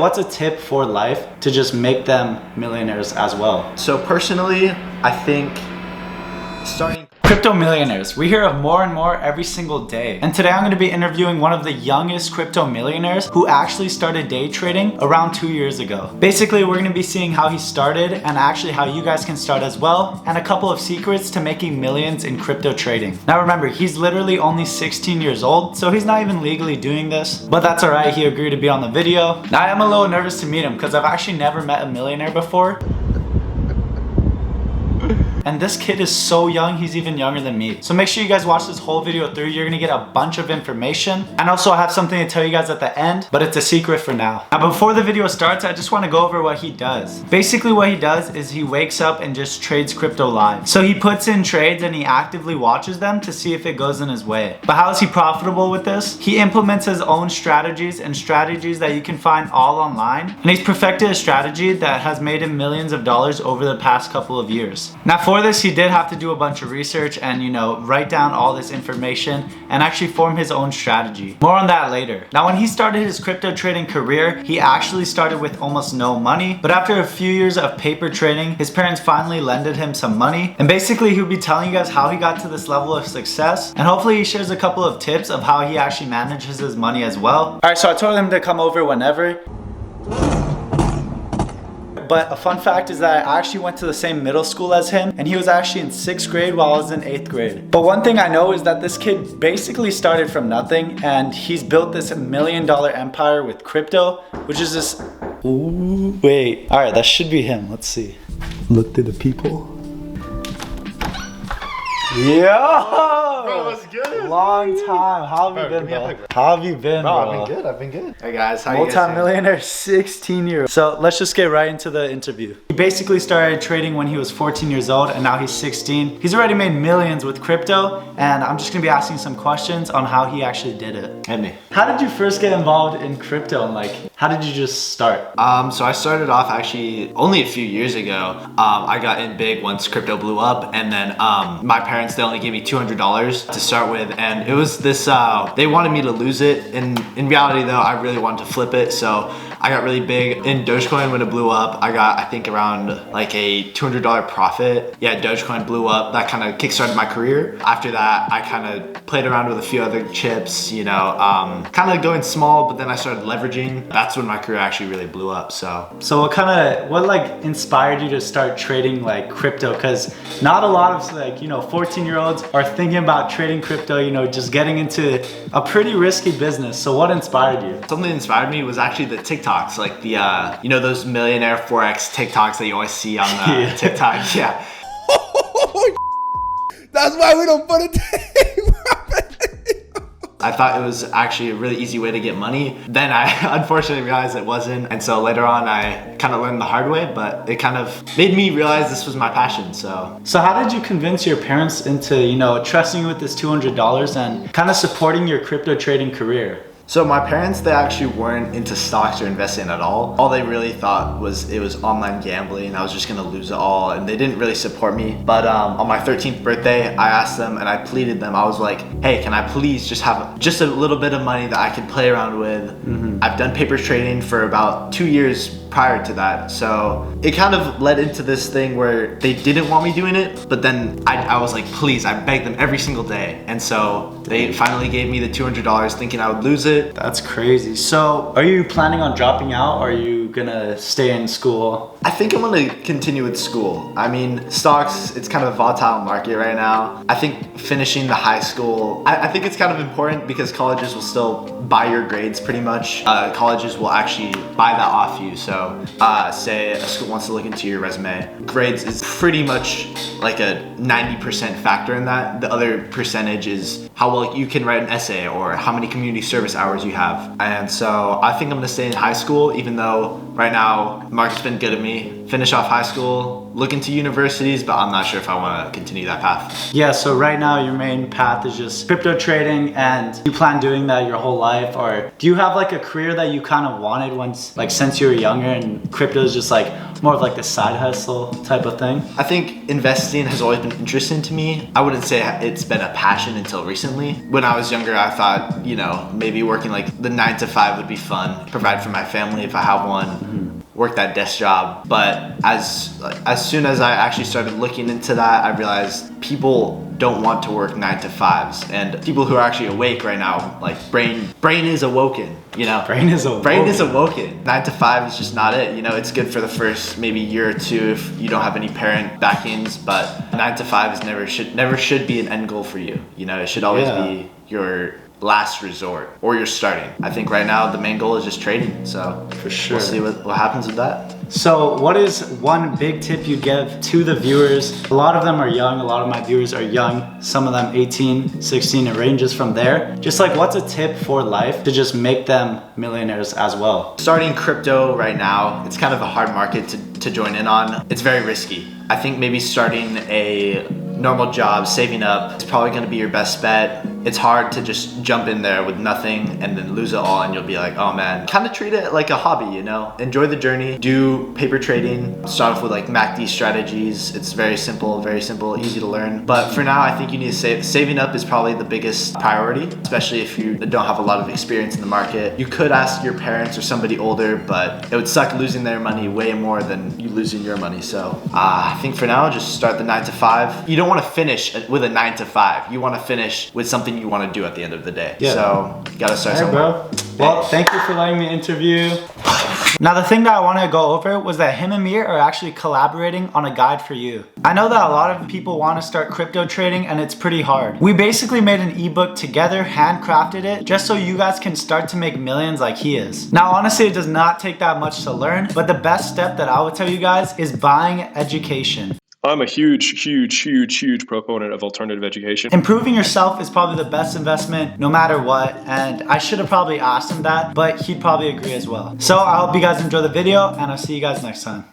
what's a tip for life to just make them millionaires as well? So personally, I think starting crypto millionaires. We hear of more and more every single day. And today I'm going to be interviewing one of the youngest crypto millionaires who actually started day trading around 2 years ago. Basically, we're going to be seeing how he started and actually how you guys can start as well, and a couple of secrets to making millions in crypto trading. Now remember, he's literally only 16 years old, so he's not even legally doing this, but that's alright. He agreed to be on the video. Now I am a little nervous to meet him because I've actually never met a millionaire before. And this kid is so young, he's even younger than me. So make sure you guys watch this whole video through. You're gonna get a bunch of information. And also I have something to tell you guys at the end, but it's a secret for now. Now before the video starts, I just wanna go over what he does. Basically what he does is he wakes up and just trades crypto live. So he puts in trades and he actively watches them to see if it goes in his way. But how is he profitable with this? He implements his own strategies and strategies that you can find all online. And he's perfected a strategy that has made him millions of dollars over the past couple of years. Now for this, he did have to do a bunch of research and, write down all this information and actually form his own strategy. More on that later. Now, when he started his crypto trading career, he actually started with almost no money, but after a few years of paper trading, his parents finally lended him some money. And basically, he'll be telling you guys how he got to this level of success, and hopefully he shares a couple of tips of how he actually manages his money as well. All right, so I told him to come over whenever. But a fun fact is that I actually went to the same middle school as him, and he was actually in 6th grade while I was in 8th grade. But one thing I know is that this kid basically started from nothing, and he's built this $1 million empire with crypto, which is this, ooh, wait. All right, that should be him. Let's see. Look to the people. Yo! Bro, what's good? Long time. How have you been, bro? How have you been, bro? I've been good. Hey guys, how you guys? Multi-millionaire, 16-year-old. So let's just get right into the interview. He basically started trading when he was 14 years old, and now he's 16. He's already made millions with crypto, and I'm just gonna be asking some questions on how he actually did it. Hit me. How did you first get involved in crypto, and how did you just start? So I started off actually only a few years ago. I got in big once crypto blew up, and then my parents, they only gave me $200 to start with, and it was this, they wanted me to lose it, and in reality though, I really wanted to flip it, so I got really big in Dogecoin when it blew up. I got, I think, around like a $200 profit. Yeah, Dogecoin blew up. That kind of kickstarted my career. After that, I kind of played around with a few other chips, kind of going small, but then I started leveraging. That's when my career actually really blew up, so. So what inspired you to start trading crypto? Because not a lot of 14-year-olds are thinking about trading crypto, just getting into a pretty risky business. So what inspired you? Something that inspired me was actually the TikToks, like the, those Millionaire Forex TikToks that you always see on Yeah. TikTok, yeah. That's why we don't put it. I thought it was actually a really easy way to get money. Then I unfortunately realized it wasn't. And so later on, I kind of learned the hard way, but it kind of made me realize this was my passion, so. So how did you convince your parents into, trusting you with this $200 and kind of supporting your crypto trading career? So my parents, they actually weren't into stocks or investing at all. All they really thought was it was online gambling and I was just gonna lose it all, and they didn't really support me. But on my 13th birthday, I asked them and I pleaded them. I was like, hey, can I please just have just a little bit of money that I can play around with? I've done paper trading for about 2 years prior to that. So it kind of led into this thing where they didn't want me doing it, but then I was like, please, I begged them every single day. And so they finally gave me the $200 thinking I would lose it. That's crazy. So are you planning on dropping out, or are you gonna stay in school? I think I'm gonna continue with school. I mean, stocks, it's kind of a volatile market right now. I think finishing the high school, I think it's kind of important because colleges will still buy your grades pretty much. Colleges will actually buy that off you. So say a school wants to look into your resume, grades is pretty much like a 90% factor in that. The other percentage is how well you can write an essay or how many community service hours you have. And so I think I'm gonna stay in high school, even though right now market's been good at me. Finish off high school, look into universities, but I'm not sure if I want to continue that path. Yeah, so right now your main path is just crypto trading, and you plan doing that your whole life, or do you have like a career that you kind of wanted once, like since you were younger, and crypto is just like more of like the side hustle type of thing? I think investing has always been interesting to me. I wouldn't say it's been a passion until recently. When I was younger, I thought, you know, maybe working like the 9 to 5 would be fun, provide for my family if I have one, work that desk job. But as soon as I actually started looking into that, I realized people don't want to work 9 to 5s, and people who are actually awake right now, like brain is awoken, you know. Brain is awoken. 9 to 5 is just not it, you know. It's good for the first maybe year or two if you don't have any parent backings, but 9 to 5 is never should be an end goal for you. You know, it should always be your last resort, or you're starting. I think right now the main goal is just trading, so for sure we'll see what happens with that. So what is one big tip you give to the viewers? A lot of them are young, a lot of my viewers are young, some of them 18, 16, it ranges from there. Just like, what's a tip for life to just make them millionaires as well? Starting crypto right now, it's kind of a hard market to join in on. It's very risky. I think maybe starting a normal job, saving up, is probably gonna be your best bet. It's hard to just jump in there with nothing and then lose it all, and you'll be like, oh man. Kind of treat it like a hobby, you know? Enjoy the journey, do paper trading, start off with like MACD strategies. It's very simple, easy to learn. But for now, I think you need to saving up is probably the biggest priority, especially if you don't have a lot of experience in the market. You could ask your parents or somebody older, but it would suck losing their money way more than you losing your money. So I think for now, just start the 9 to 5. You don't want to finish with a 9 to 5. You want to finish with something you want to do at the end of the day. Yeah. So you gotta start somewhere. Bro. Well, thank you for letting me interview. Now the thing that I want to go over was that him and me are actually collaborating on a guide for you. I know that a lot of people want to start crypto trading, and it's pretty hard. We basically made an ebook together, handcrafted it, just so you guys can start to make millions like he is. Now honestly, it does not take that much to learn, but the best step that I would tell you guys is buying education. I'm a huge proponent of alternative education. Improving yourself is probably the best investment no matter what, and I should have probably asked him that, but he'd probably agree as well. So I hope you guys enjoy the video, and I'll see you guys next time.